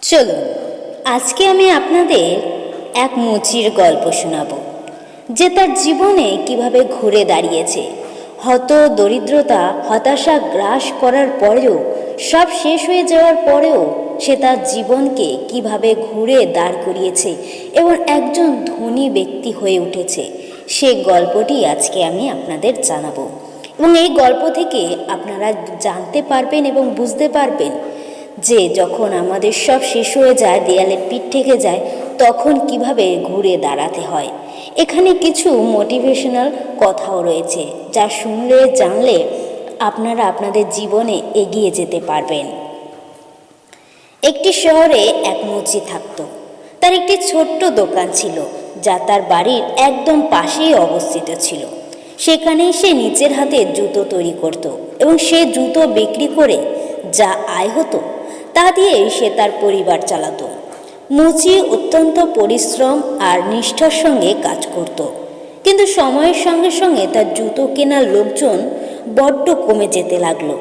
চলুন আজকে আমি আপনাদের এক মুচির গল্প শোনাব, যে তার জীবনে কিভাবে ঘুরে দাঁড়িয়েছে। হত দরিদ্রতা হতাশা গ্রাস করার পরেও, সব শেষ হয়ে যাওয়ার পরেও সে তার জীবনকে কিভাবে ঘুরে দাঁড় করিয়েছে এবং একজন ধনী ব্যক্তি হয়ে উঠেছে। সে গল্পটি আজকে আমি আপনাদের জানাবো এবং এই গল্প থেকে আপনারা জানতে পারবেন এবং বুঝতে পারবেন যে যখন আমাদের সব শেষ হয়ে যায়, দেয়ালে পিঠ থেকে যায়, তখন কিভাবে ঘুরে দাঁড়াতে হয়। এখানে কিছু মোটিভেশনাল কথাও রয়েছে, যা শুনলে জানলে আপনারা আপনাদের জীবনে এগিয়ে যেতে পারবেন। একটি শহরে এক মুচি থাকত। তার একটি ছোট্ট দোকান ছিল, যা তার বাড়ির একদম পাশেই অবস্থিত ছিল। সেখানেই সে নিজের হাতে জুতো তৈরি করত এবং সে জুতো বিক্রি করে যা আয় হতো তা দিয়ে সে তার পরিবার চালাতো। মুচি অত্যন্ত পরিশ্রম আর নিষ্ঠার সঙ্গে কাজ করত, কিন্তু সময়ের সঙ্গে সঙ্গে তার জুতো কেনার লোকজন বড্ড কমে যেতে লাগলো।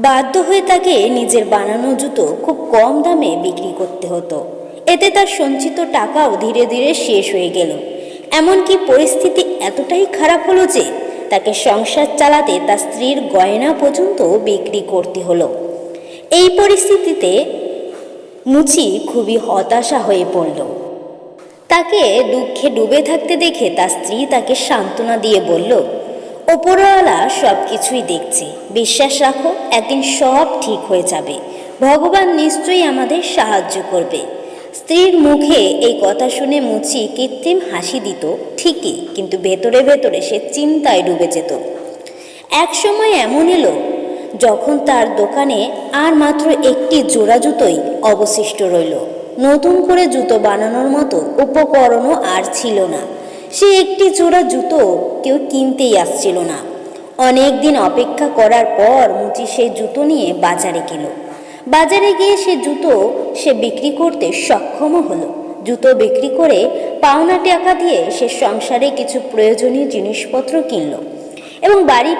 বাধ্য হয়ে তাকে নিজের বানানো জুতো খুব কম দামে বিক্রি করতে হতো। এতে তার সঞ্চিত টাকাও ধীরে ধীরে শেষ হয়ে গেল। এমনকি পরিস্থিতি এতটাই খারাপ হলো যে তাকে সংসার চালাতে তার স্ত্রীর গয়না পর্যন্ত বিক্রি করতে হলো। এই পরিস্থিতিতে মুচি খুবই হতাশা হয়ে পড়ল। তাকে দুঃখে ডুবে থাকতে দেখে তার স্ত্রী তাকে সান্ত্বনা দিয়ে বলল, ওপরওয়ালা সব কিছুই দেখছে, বিশ্বাস রাখো, একদিন সব ঠিক হয়ে যাবে, ভগবান নিশ্চয়ই আমাদের সাহায্য করবে। স্ত্রীর মুখে এই কথা শুনে মুচি কৃত্রিম হাসি দিত ঠিকই, কিন্তু ভেতরে ভেতরে সে চিন্তায় ডুবে যেত। এক সময় এমন এলো যখন তার দোকানে আর মাত্র একটি জোড়া জুতোই অবশিষ্ট রইল। নতুন করে জুতো বানানোর মতো উপকরণও আর ছিল না। সে একটি জোড়া জুতো কেউ কিনতেই আসছিল না। অনেক দিন অপেক্ষা করার পর মুচি সেই জুতো নিয়ে বাজারে গেল। বাজারে গিয়ে সে বিক্রি করতে সক্ষমও হলো। জুতো বিক্রি করে পাওনা টাকা দিয়ে সে সংসারে কিছু প্রয়োজনীয় জিনিসপত্র কিনল এবং বাড়ি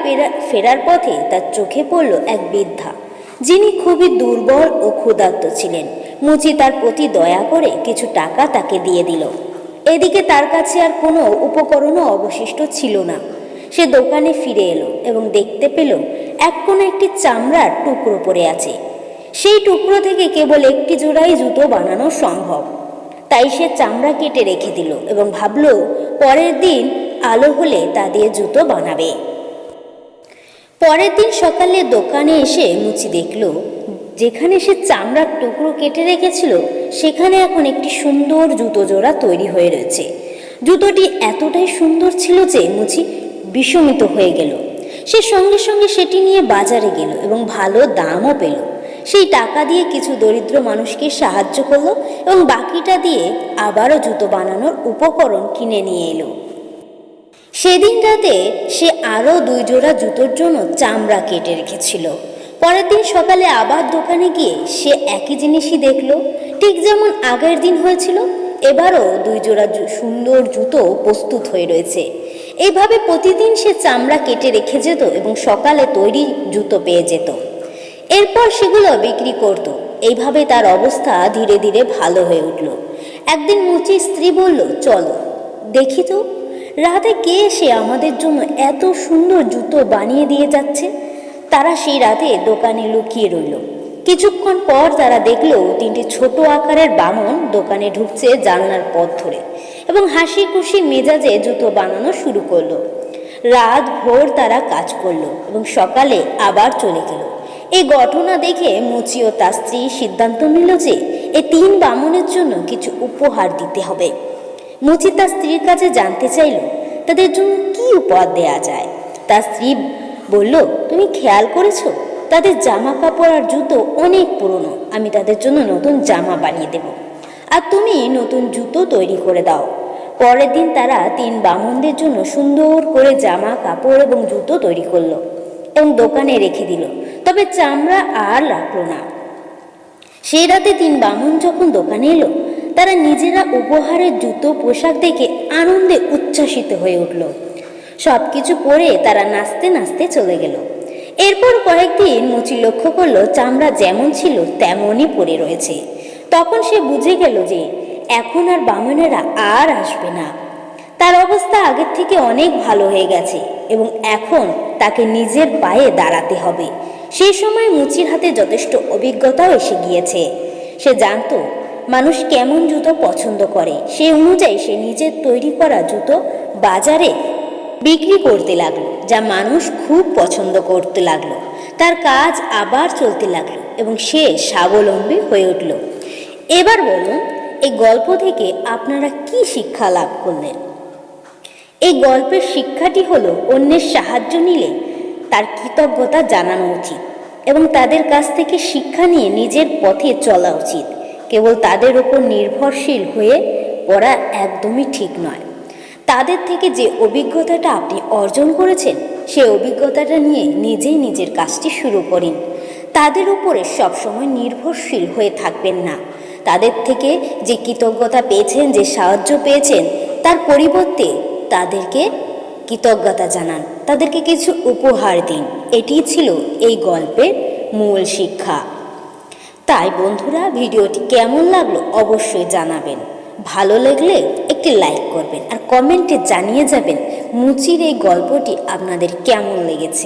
ফেরার পথে তার চোখে পড়ল এক বৃদ্ধা, যিনি খুবই দুর্বল ও ক্ষুধার্ত ছিলেন। মুচি তার প্রতি দয়া করে কিছু টাকা তাকে দিয়ে দিল। এদিকে তার কাছে আর কোনো উপকরণও অবশিষ্ট ছিল না। সে দোকানে ফিরে এলো এবং দেখতে পেল এক কোণে একটি চামড়ার টুকরো পড়ে আছে। সেই টুকরো থেকে কেবল একটি জোড়াই জুতো বানানো সম্ভব। তাই সে চামড়া কেটে রেখে দিল এবং ভাবল পরের দিন আলো হলে তা দিয়ে জুতো বানাবে। পরের দিন সকালে দোকানে এসে মুচি দেখল যেখানে সে চামড়ার টুকরো কেটে রেখেছিল সেখানে এখন একটি সুন্দর জুতো জোড়া তৈরি হয়ে রয়েছে। জুতোটি এতটাই সুন্দর ছিল যে মুচি বিস্মিত হয়ে গেল। সে সঙ্গে সঙ্গে সেটি নিয়ে বাজারে গেল এবং ভালো দামও পেল। সেই টাকা দিয়ে কিছু দরিদ্র মানুষকে সাহায্য করলো এবং বাকিটা দিয়ে আবারও জুতো বানানোর উপকরণ কিনে নিয়ে এলো। সেদিন রাতে সে আরও 2 জোড়া জুতোর জন্য চামড়া কেটে রেখেছিল। পরের দিন সকালে আবার দোকানে গিয়ে সে একই জিনিসই দেখল, ঠিক যেমন আগের দিন হয়েছিল। এবারও 2 জোড়া সুন্দর জুতো প্রস্তুত হয়ে রয়েছে। এইভাবে প্রতিদিন সে চামড়া কেটে রেখে যেত এবং সকালে তৈরি জুতো পেয়ে যেত। এরপর সেগুলো বিক্রি করত। এইভাবে তার অবস্থা ধীরে ধীরে ভালো হয়ে উঠল। একদিন মুচির স্ত্রী বলল, চলো দেখি তো রাতে কে এসে আমাদের জন্য এত সুন্দর জুতো বানিয়ে দিয়ে যাচ্ছে। তারা সেই রাতে দোকানে লুকিয়ে রইল। কিছুক্ষণ পর তারা দেখল 3টি ছোট আকারের বামন দোকানে ঢুকছে জানলার পথ ধরে এবং হাসি খুশি মেজাজে জুতো বানানো শুরু করলো। রাত ভোর তারা কাজ করলো এবং সকালে আবার চলে গেল। এই ঘটনা দেখে মুচি ও তার স্ত্রী সিদ্ধান্ত নিল যে এই 3 বামনের জন্য কিছু উপহার দিতে হবে। মুচি তার স্ত্রীর কাছে জানতে চাইল তাদের জন্য কি উপহার দেয়া যায়। তার স্ত্রী বলল, তুমি খেয়াল করেছো তাদের জামা কাপড় আর জুতো অনেক পুরনো, আমি তাদের জন্য নতুন জামা বানিয়ে দেব আর তুমি নতুন জুতো তৈরি করে দাও। পরের দিন তারা 3 বামনদের জন্য সুন্দর করে জামা কাপড় এবং জুতো তৈরি করলো এবং দোকানে রেখে দিল, তবে চামড়া আর রাখলো না। সেই রাতে 3 বামন যখন দোকানে এলো, তারা নিজেরা উপহারের জুতো পোশাক দেখে আনন্দে উচ্ছ্বাসিত হয়ে উঠল। সবকিছু পরে তারা নাচতে নাচতে চলে গেল। এরপর কয়েকদিন মুচি লক্ষ্য করলো চামড়া যেমন ছিল তেমনই পড়ে রয়েছে। তখন সে বুঝে গেল যে এখন আর বামনেরা আর আসবে না। তার অবস্থা আগের থেকে অনেক ভালো হয়ে গেছে এবং এখন তাকে নিজের পায়ে দাঁড়াতে হবে। সেই সময় মুচির হাতে যথেষ্ট অভিজ্ঞতাও এসে গিয়েছে। সে জানতো মানুষ কেমন জুতো পছন্দ করে, সেই অনুযায়ী সে নিজের তৈরি করা জুতো বাজারে বিক্রি করতে লাগলো, যা মানুষ খুব পছন্দ করতে লাগলো। তার কাজ আবার চলতে লাগলো এবং সে স্বাবলম্বী হয়ে উঠল। এবার বলুন, এই গল্প থেকে আপনারা কি শিক্ষা লাভ করলেন? এই গল্পের শিক্ষাটি হলো অন্যের সাহায্য নিলে তার কৃতজ্ঞতা জানানো উচিত এবং তাদের কাছ থেকে শিক্ষা নিয়ে নিজের পথে চলা উচিত। কেবল তাদের উপর নির্ভরশীল হয়ে পড়া একদমই ঠিক নয়। তাদের থেকে যে অভিজ্ঞতাটা আপনি অর্জন করেছেন সেই অভিজ্ঞতাটা নিয়ে নিজেই নিজের কাজটি শুরু করুন। তাদের উপরে সবসময় নির্ভরশীল হয়ে থাকবেন না। তাদের থেকে যে কৃতজ্ঞতা পেয়েছেন, যে সাহায্য পেয়েছেন, তার পরিবর্তে তাদেরকে কৃতজ্ঞতা জানান, তাদেরকে কিছু উপহার দিন। এটিই ছিল এই গল্পের মূল শিক্ষা। তাই বন্ধুরা, ভিডিওটি কেমন লাগলো অবশ্যই জানাবেন। ভালো লাগলে একটি লাইক করবেন আর কমেন্টে জানিয়ে যাবেন মুচির এই গল্পটি আপনাদের কেমন লেগেছে।